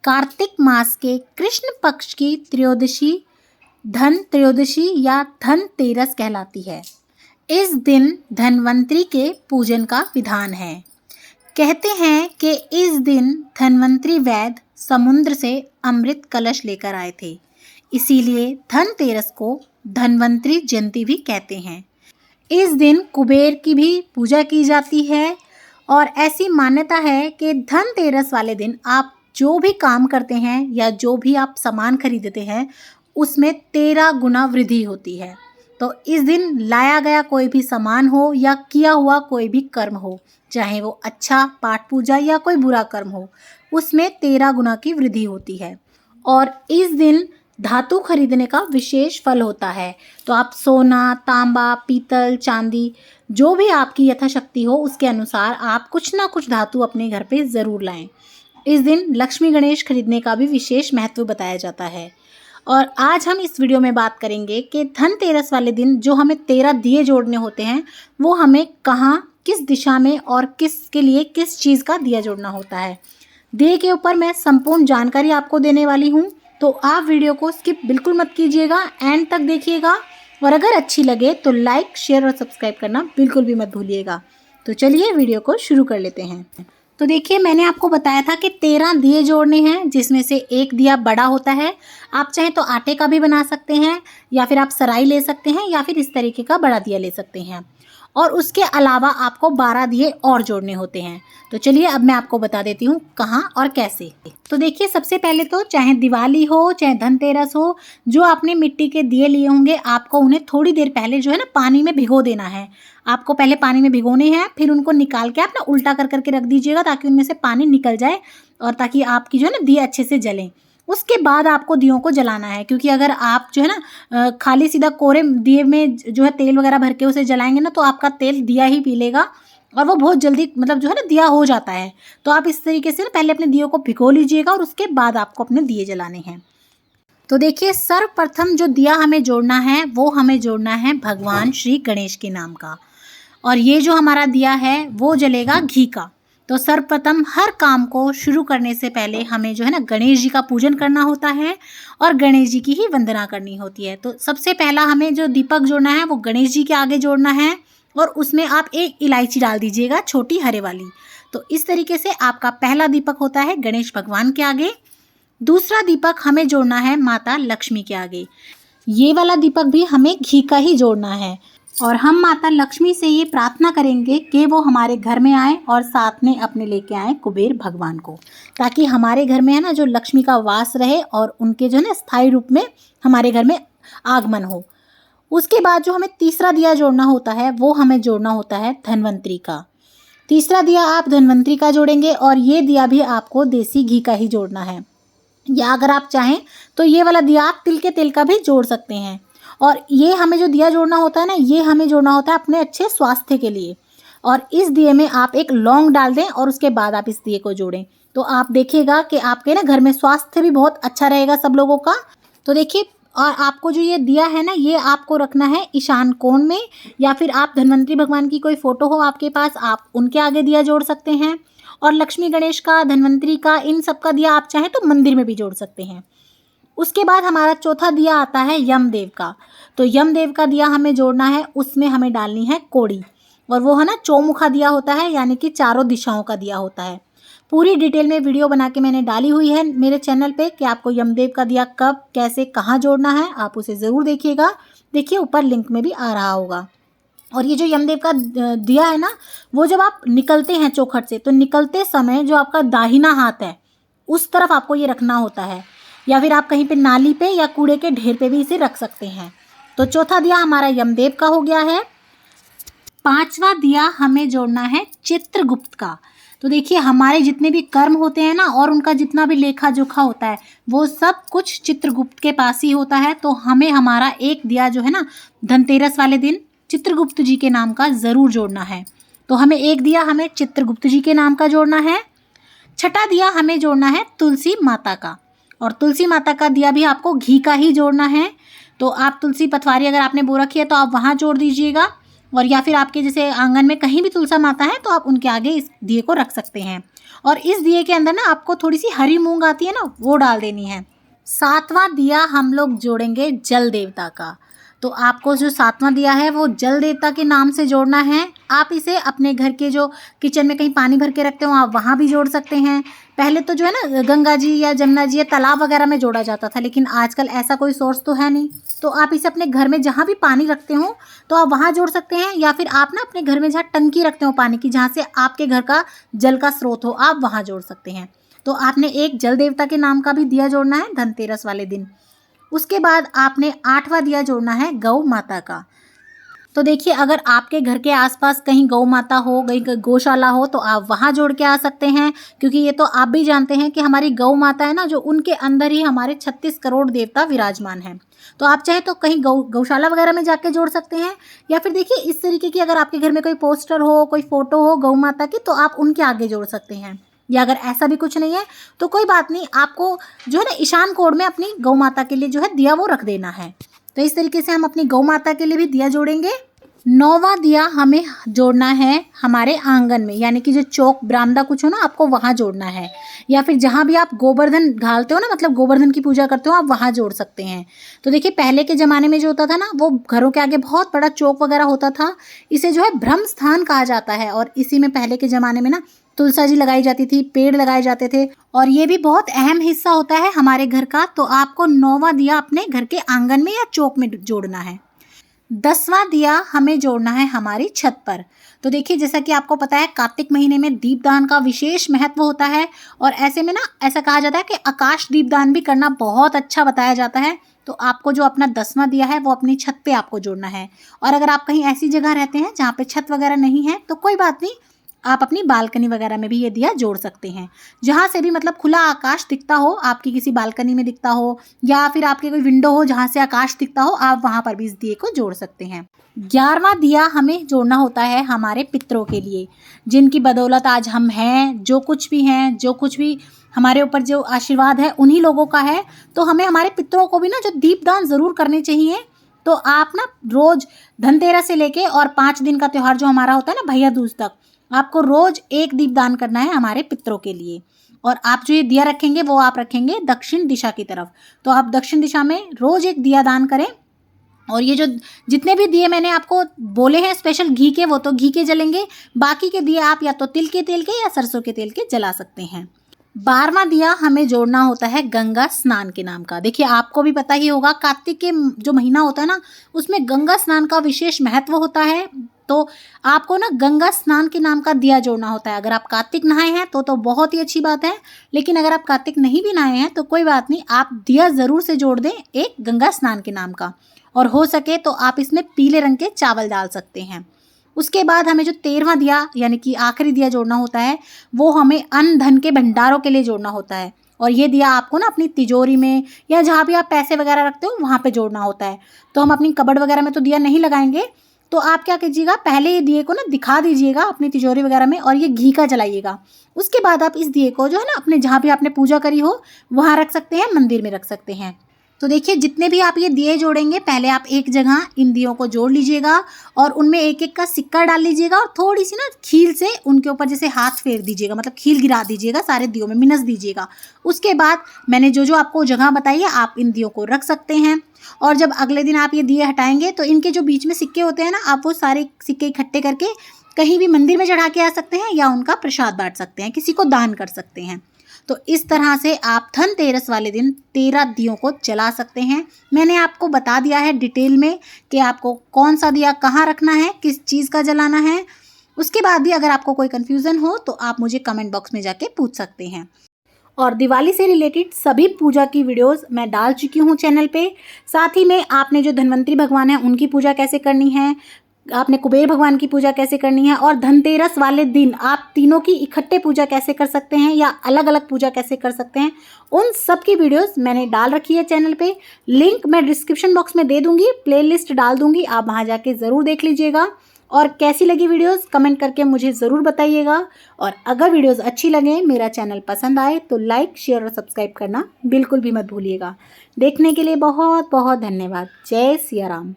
कार्तिक मास के कृष्ण पक्ष की त्रयोदशी धन त्रयोदशी या धनतेरस कहलाती है। इस दिन धन्वंतरी के पूजन का विधान है। कहते हैं कि इस दिन धन्वंतरी वैद्य समुद्र से अमृत कलश लेकर आए थे, इसीलिए धनतेरस को धन्वंतरी जयंती भी कहते हैं। इस दिन कुबेर की भी पूजा की जाती है और ऐसी मान्यता है कि धनतेरस वाले दिन आप जो भी काम करते हैं या जो भी आप सामान खरीदते हैं उसमें 13 गुना वृद्धि होती है। तो इस दिन लाया गया कोई भी सामान हो या किया हुआ कोई भी कर्म हो, चाहे वो अच्छा पाठ पूजा या कोई बुरा कर्म हो, उसमें 13 गुना की वृद्धि होती है। और इस दिन धातु खरीदने का विशेष फल होता है। तो आप सोना, तांबा, पीतल, चांदी जो भी आपकी यथाशक्ति हो उसके अनुसार आप कुछ ना कुछ धातु अपने घर पे ज़रूर लाएं। इस दिन लक्ष्मी गणेश खरीदने का भी विशेष महत्व बताया जाता है। और आज हम इस वीडियो में बात करेंगे कि धनतेरस वाले दिन जो हमें 13 दिए जोड़ने होते हैं वो हमें कहाँ, किस दिशा में और किसके लिए किस चीज़ का दिया जोड़ना होता है। दिए के ऊपर मैं संपूर्ण जानकारी आपको देने वाली हूँ, तो आप वीडियो को स्किप बिल्कुल मत कीजिएगा, एंड तक देखिएगा। और अगर अच्छी लगे तो लाइक, शेयर और सब्सक्राइब करना बिल्कुल भी मत भूलिएगा। तो चलिए वीडियो को शुरू कर लेते हैं। तो देखिए, मैंने आपको बताया था कि 13 दिए जोड़ने हैं, जिसमें से एक दिया बड़ा होता है। आप चाहें तो आटे का भी बना सकते हैं या फिर आप सराई ले सकते हैं या फिर इस तरीके का बड़ा दिया ले सकते हैं। और उसके अलावा आपको 12 दिए और जोड़ने होते हैं। तो चलिए अब मैं आपको बता देती हूँ कहाँ और कैसे। तो देखिए, सबसे पहले तो चाहे दिवाली हो चाहे धनतेरस हो, जो आपने मिट्टी के दिए लिए होंगे आपको उन्हें थोड़ी देर पहले जो है ना पानी में भिगो देना है। आपको पहले पानी में भिगोने हैं, फिर उनको निकाल के आप ना उल्टा कर करके रख दीजिएगा ताकि उनमें से पानी निकल जाए और ताकि आपकी जो है ना दिए अच्छे से जलें। उसके बाद आपको दियों को जलाना है, क्योंकि अगर आप जो है ना खाली सीधा कोरे दिए में जो है तेल वगैरह भर के उसे जलाएंगे ना तो आपका तेल दिया ही पी लेगा और वो बहुत जल्दी मतलब जो है ना दिया हो जाता है। तो आप इस तरीके से ना पहले अपने दियों को भिगो लीजिएगा और उसके बाद आपको अपने दिए जलाने हैं। तो देखिए, सर्वप्रथम जो दिया हमें जोड़ना है वो हमें जोड़ना है भगवान श्री गणेश के नाम का। और ये जो हमारा दिया है वो जलेगा घी का। तो सर्वप्रथम हर काम को शुरू करने से पहले हमें जो है ना गणेश जी का पूजन करना होता है और गणेश जी की ही वंदना करनी होती है। तो सबसे पहला हमें जो दीपक जोड़ना है वो गणेश जी के आगे जोड़ना है और उसमें आप एक इलायची डाल दीजिएगा, छोटी हरे वाली। तो इस तरीके से आपका पहला दीपक होता है गणेश भगवान के आगे। दूसरा दीपक हमें जोड़ना है माता लक्ष्मी के आगे। ये वाला दीपक भी हमें घी का ही जोड़ना है और हम माता लक्ष्मी से ये प्रार्थना करेंगे कि वो हमारे घर में आए और साथ में अपने लेके आए कुबेर भगवान को, ताकि हमारे घर में है ना जो लक्ष्मी का वास रहे और उनके जो है ना स्थायी रूप में हमारे घर में आगमन हो। उसके बाद जो हमें तीसरा दिया जोड़ना होता है वो हमें जोड़ना होता है धन्वंतरी का। तीसरा दिया आप धन्वंतरी का जोड़ेंगे और ये दिया भी आपको देसी घी का ही जोड़ना है, या अगर आप चाहें तो ये वाला दिया आप तिल के तेल का भी जोड़ सकते हैं। और ये हमें जो दिया जोड़ना होता है ना, ये हमें जोड़ना होता है अपने अच्छे स्वास्थ्य के लिए। और इस दिए में आप एक लौंग डाल दें और उसके बाद आप इस दिए को जोड़ें, तो आप देखिएगा कि आपके ना घर में स्वास्थ्य भी बहुत अच्छा रहेगा सब लोगों का। तो देखिए, और आपको जो ये दिया है ना ये आपको रखना है ईशान कोण में, या फिर आप धन्वंतरी भगवान की कोई फोटो हो आपके पास, आप उनके आगे दिया जोड़ सकते हैं। और लक्ष्मी गणेश का, धन्वंतरी का, इन सब का दिया आप चाहें तो मंदिर में भी जोड़ सकते हैं। उसके बाद हमारा चौथा दिया आता है यमदेव का। तो यमदेव का दिया हमें जोड़ना है, उसमें हमें डालनी है कोड़ी, और वो है ना चौमुखा दिया होता है, यानी कि चारों दिशाओं का दिया होता है। पूरी डिटेल में वीडियो बना के मैंने डाली हुई है मेरे चैनल पे कि आपको यमदेव का दिया कब, कैसे, कहाँ जोड़ना है, आप उसे ज़रूर देखिएगा। देखिए ऊपर लिंक में भी आ रहा होगा। और ये जो यमदेव का दिया है ना, वो जब आप निकलते हैं चौखट से तो निकलते समय जो आपका दाहिना हाथ है उस तरफ आपको ये रखना होता है, या फिर आप कहीं पे नाली पे या कूड़े के ढेर पे भी इसे रख सकते हैं। तो चौथा दिया हमारा यमदेव का हो गया है। पांचवा दिया हमें जोड़ना है चित्रगुप्त का। तो देखिए, हमारे जितने भी कर्म होते हैं ना और उनका जितना भी लेखा जोखा होता है वो सब कुछ चित्रगुप्त के पास ही होता है। तो हमें हमारा एक दिया जो है ना धनतेरस वाले दिन चित्रगुप्त जी के नाम का ज़रूर जोड़ना है। तो हमें एक दिया हमें चित्रगुप्त जी के नाम का जोड़ना है। छठा दिया हमें जोड़ना है तुलसी माता का, और तुलसी माता का दिया भी आपको घी का ही जोड़ना है। तो आप तुलसी पथवारी अगर आपने बो रखी है तो आप वहाँ जोड़ दीजिएगा। और या फिर आपके जैसे आंगन में कहीं भी तुलसा माता है तो आप उनके आगे इस दिए को रख सकते हैं। और इस दिए के अंदर ना आपको थोड़ी सी हरी मूंग आती है ना, वो डाल देनी है। 7वां दिया हम लोग जोड़ेंगे जल देवता का। तो आपको जो 7वां दिया है वो जल देवता के नाम से जोड़ना है। आप इसे अपने घर के जो किचन में कहीं पानी भर के रखते हो आप वहाँ भी जोड़ सकते हैं। पहले तो जो है ना गंगा जी या जमुना जी या तालाब वगैरह में जोड़ा जाता था, लेकिन आजकल ऐसा कोई सोर्स तो है नहीं, तो आप इसे अपने घर में जहाँ भी पानी रखते हो तो आप वहाँ जोड़ सकते हैं। या फिर आप ना अपने घर में जहाँ टंकी रखते हो पानी की, जहाँ से आपके घर का जल का स्रोत हो, आप वहाँ जोड़ सकते हैं। तो आपने एक जल देवता के नाम का भी दिया जोड़ना है धनतेरस वाले दिन। उसके बाद आपने 8वां दिया जोड़ना है गौ माता का। तो देखिए, अगर आपके घर के आसपास कहीं गौ माता हो, कहीं गौशाला हो, तो आप वहाँ जोड़ के आ सकते हैं, क्योंकि ये तो आप भी जानते हैं कि हमारी गौ माता है ना, जो उनके अंदर ही हमारे 36 करोड़ देवता विराजमान हैं। तो आप चाहे तो कहीं गौशाला वगैरह में जाके जोड़ सकते हैं, या फिर देखिए इस तरीके की अगर आपके घर में कोई पोस्टर हो, कोई फोटो हो गौ माता की, तो आप उनके आगे जोड़ सकते हैं। या अगर ऐसा भी कुछ नहीं है तो कोई बात नहीं, आपको जो है ना ईशान कोण में अपनी गौ माता के लिए जो है दिया वो रख देना है। तो इस तरीके से हम अपनी गौ माता के लिए भी दिया जोड़ेंगे। 9वां दिया हमें जोड़ना है हमारे आंगन में, यानी कि जो चौक बरामदा कुछ हो ना, आपको वहाँ जोड़ना है। या फिर जहाँ भी आप गोवर्धन घालते हो ना, मतलब गोवर्धन की पूजा करते हो, आप वहाँ जोड़ सकते हैं। तो देखिए, पहले के ज़माने में जो होता था ना, वो घरों के आगे बहुत बड़ा चौक वगैरह होता था। इसे जो है ब्रह्म स्थान कहा जाता है, और इसी में पहले के ज़माने में ना तुलसा जी लगाई जाती थी, पेड़ लगाए जाते थे, और ये भी बहुत अहम हिस्सा होता है हमारे घर का। तो आपको 9वां दिया अपने घर के आंगन में या चौक में जोड़ना है। 10वां दिया हमें जोड़ना है हमारी छत पर। तो देखिए, जैसा कि आपको पता है कार्तिक महीने में दीपदान का विशेष महत्व होता है, और ऐसे में ना ऐसा कहा जाता है कि आकाश दीपदान भी करना बहुत अच्छा बताया जाता है। तो आपको जो अपना 10वां दिया है वो अपनी छत पे आपको जोड़ना है। और अगर आप कहीं ऐसी जगह रहते हैं जहाँ पे छत वगैरह नहीं है तो कोई बात नहीं, आप अपनी बालकनी वगैरह में भी ये दिया जोड़ सकते हैं। जहाँ से भी मतलब खुला आकाश दिखता हो, आपकी किसी बालकनी में दिखता हो, या फिर आपके कोई विंडो हो जहाँ से आकाश दिखता हो, आप वहाँ पर भी इस दिए को जोड़ सकते हैं। 11वां दिया हमें जोड़ना होता है हमारे पितरों के लिए, जिनकी बदौलत आज हम हैं, जो कुछ भी हैं, जो कुछ भी हमारे ऊपर जो आशीर्वाद है उन्हीं लोगों का है। तो हमें हमारे पितरों को भी ना जो दीपदान ज़रूर करने चाहिए। तो आप ना रोज़ धनतेरस से लेके और 5 दिन का त्यौहार जो हमारा होता है ना भैया दूज तक, आपको रोज एक दीपदान करना है हमारे पितरों के लिए। और आप जो ये दिया रखेंगे वो आप रखेंगे दक्षिण दिशा की तरफ। तो आप दक्षिण दिशा में रोज एक दिया दान करें। और ये जो जितने भी दिए मैंने आपको बोले हैं स्पेशल घी के, वो तो घी के जलेंगे। बाकी के दिए आप या तो तिल के तेल के या सरसों के तेल के जला सकते हैं। 12वां दिया हमें जोड़ना होता है गंगा स्नान के नाम का। देखिए, आपको भी पता ही होगा कार्तिक के जो महीना होता है ना, उसमें गंगा स्नान का विशेष महत्व होता है। तो आपको ना गंगा स्नान के नाम का दिया जोड़ना होता है। अगर आप कार्तिक नहाए हैं तो बहुत ही अच्छी बात है, लेकिन अगर आप कार्तिक नहीं भी नहाए हैं तो कोई बात नहीं, आप दिया ज़रूर से जोड़ दें एक गंगा स्नान के नाम का। और हो सके तो आप इसमें पीले रंग के चावल डाल सकते हैं। उसके बाद हमें जो 13वां दिया यानी कि आखिरी दिया जोड़ना होता है, वो हमें अन्न धन के भंडारों के लिए जोड़ना होता है। और ये दिया आपको ना अपनी तिजोरी में या जहाँ भी आप पैसे वगैरह रखते हो वहाँ पे जोड़ना होता है। तो हम अपनी कबर्ड वगैरह में तो दिया नहीं लगाएंगे, तो आप क्या कीजिएगा, पहले ये दिए को ना दिखा दीजिएगा अपनी तिजोरी वगैरह में, और ये घी का जलाइएगा। उसके बाद आप इस दिए को जो है ना अपने जहाँ भी आपने पूजा करी हो वहाँ रख सकते हैं, मंदिर में रख सकते हैं। तो देखिए, जितने भी आप ये दिए जोड़ेंगे, पहले आप एक जगह इन दियों को जोड़ लीजिएगा और उनमें एक एक का सिक्का डाल लीजिएगा, और थोड़ी सी ना खील से उनके ऊपर जैसे हाथ फेर दीजिएगा, मतलब खील गिरा दीजिएगा, सारे दियों में मिनस दीजिएगा। उसके बाद मैंने जो जो आपको जगह बताई है, आप इन दियों को रख सकते हैं। और जब अगले दिन आप ये दिए हटाएंगे तो इनके जो बीच में सिक्के होते हैं ना, आप वो सारे सिक्के इकट्ठे करके कहीं भी मंदिर में चढ़ा के आ सकते हैं, या उनका प्रसाद बांट सकते हैं, किसी को दान कर सकते हैं। तो इस तरह से आप धनतेरस वाले दिन 13 दियों को जला सकते हैं। मैंने आपको बता दिया है डिटेल में कि आपको कौन सा दिया कहाँ रखना है, किस चीज़ का जलाना है। उसके बाद भी अगर आपको कोई कन्फ्यूज़न हो तो आप मुझे कमेंट बॉक्स में जाके पूछ सकते हैं। और दिवाली से रिलेटेड सभी पूजा की वीडियोस मैं डाल चुकी हूँ चैनल पे। साथ ही में आपने जो धन्वंतरी भगवान हैं उनकी पूजा कैसे करनी है, आपने कुबेर भगवान की पूजा कैसे करनी है, और धनतेरस वाले दिन आप तीनों की इकट्ठे पूजा कैसे कर सकते हैं या अलग अलग पूजा कैसे कर सकते हैं, उन सब की वीडियोस मैंने डाल रखी है चैनल पे। लिंक मैं डिस्क्रिप्शन बॉक्स में दे दूँगी, प्लेलिस्ट डाल दूँगी, आप वहाँ जाके ज़रूर देख लीजिएगा। और कैसी लगी वीडियोस कमेंट करके मुझे ज़रूर बताइएगा। और अगर वीडियोस अच्छी लगे, मेरा चैनल पसंद आए, तो लाइक शेयर और सब्सक्राइब करना बिल्कुल भी मत भूलिएगा। देखने के लिए बहुत बहुत धन्यवाद। जय सिया राम।